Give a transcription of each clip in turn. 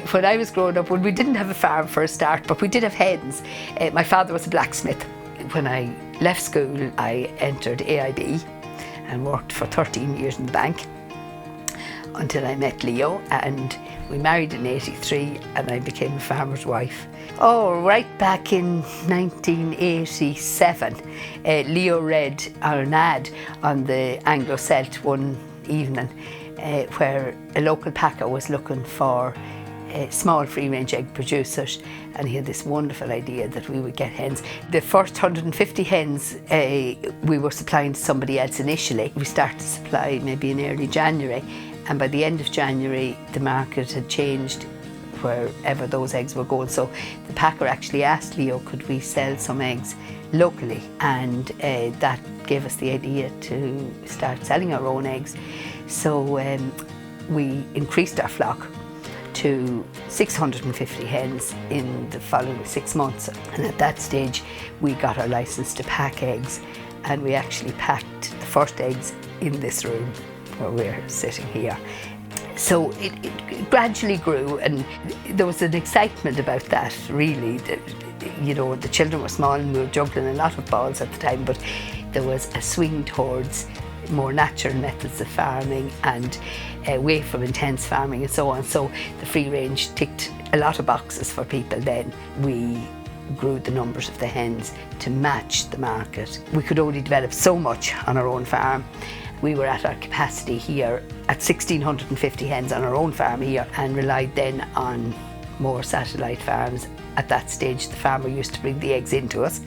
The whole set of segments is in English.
When I was growing up, we didn't have a farm for a start, but we did have hens. My father was a blacksmith. When I left school, I entered AIB and worked for 13 years in the bank until I met Leo, and we married in '83 and I became a farmer's wife. Oh, right back in 1987, Leo read an ad on the Anglo-Celt one evening where a local packer was looking for small free-range egg producers, and he had this wonderful idea that we would get hens. The first 150 hens we were supplying to somebody else initially. We started to supply maybe in early January, and by the end of January the market had changed wherever those eggs were going. So the packer actually asked Leo, could we sell some eggs locally? And that gave us the idea to start selling our own eggs. So we increased our flock to 650 hens in the following 6 months. And at that stage, we got our license to pack eggs, and we actually packed the first eggs in this room where we're sitting here. So it gradually grew, and there was an excitement about that, really. You know, the children were small and we were juggling a lot of balls at the time, but there was a swing towards more natural methods of farming and away from intense farming and so on. So the free range ticked a lot of boxes for people then. We grew the numbers of the hens to match the market. We could only develop so much on our own farm. We were at our capacity here at 1,650 hens on our own farm here, and relied then on more satellite farms. At that stage, the farmer used to bring the eggs into us,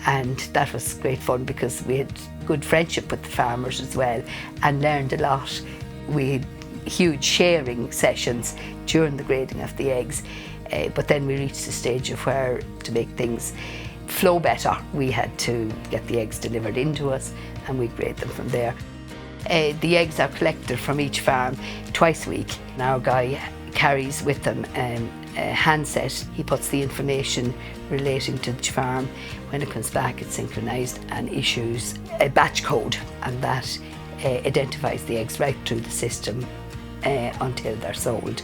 and that was great fun because we had good friendship with the farmers as well and learned a lot. We had huge sharing sessions during the grading of the eggs, but then we reached the stage of where, to make things flow better, we had to get the eggs delivered into us and we grade them from there. The eggs are collected from each farm twice a week, and our guy carries with him a handset. He puts the information relating to each farm. When it comes back, it's synchronised and issues a batch code, and that identifies the eggs right through the system until they're sold.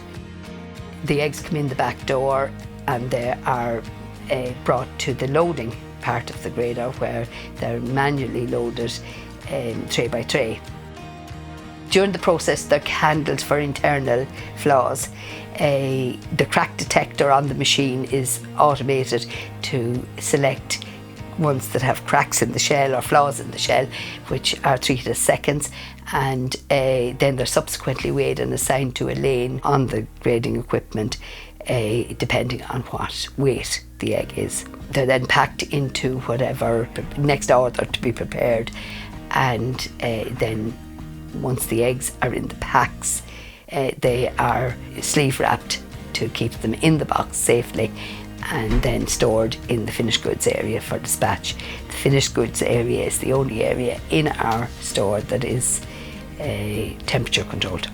The eggs come in the back door and they are brought to the loading part of the grader, where they're manually loaded tray by tray. During the process, they're handled for internal flaws. The crack detector on the machine is automated to select ones that have cracks in the shell or flaws in the shell, which are treated as seconds, and then they're subsequently weighed and assigned to a lane on the grading equipment, depending on what weight the egg is. They're then packed into whatever next order to be prepared, and then once the eggs are in the packs, they are sleeve wrapped to keep them in the box safely, and then stored in the finished goods area for dispatch. The finished goods area is the only area in our store that is temperature controlled.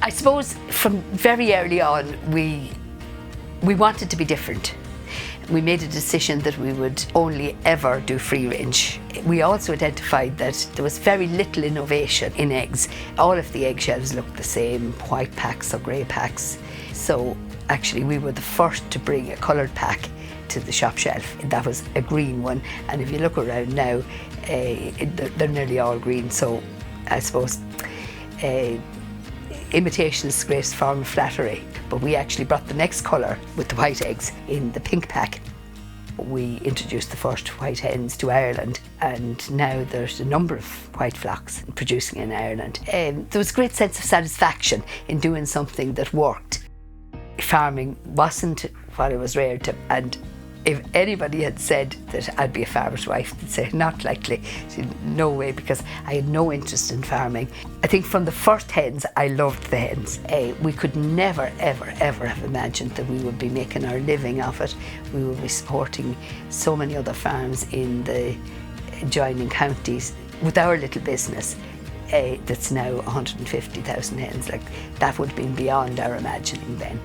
I suppose from very early on we wanted to be different. We made a decision that we would only ever do free range. We also identified that there was very little innovation in eggs. All of the eggshells looked the same, white packs or grey packs. So actually we were the first to bring a coloured pack to the shop shelf. That was a green one, and if you look around now, they're nearly all green. So I suppose imitation is the greatest form of flattery, but we actually brought the next colour with the white eggs in the pink pack. We introduced the first white hens to Ireland, and now there's a number of white flocks producing in Ireland. There was a great sense of satisfaction in doing something that worked. Farming wasn't what it was reared to, and if anybody had said that I'd be a farmer's wife, they'd say, not likely. No way, because I had no interest in farming. I think from the first hens, I loved the hens. We could never, ever, ever have imagined that we would be making our living off it. We would be supporting so many other farms in the adjoining counties with our little business. That's now 150,000 hens. Like, that would have been beyond our imagining then.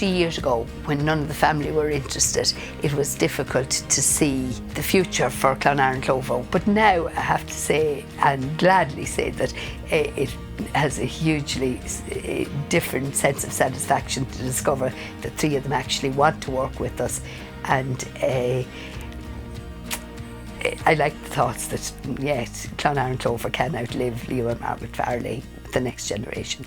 50 years ago, when none of the family were interested, it was difficult to see the future for Clonard Clovo. But now I have to say, and gladly say, that it has a hugely different sense of satisfaction to discover that 3 of them actually want to work with us. And I like the thoughts that, yes, Clonard Clovo can outlive Leo and Margaret Farley, the next generation.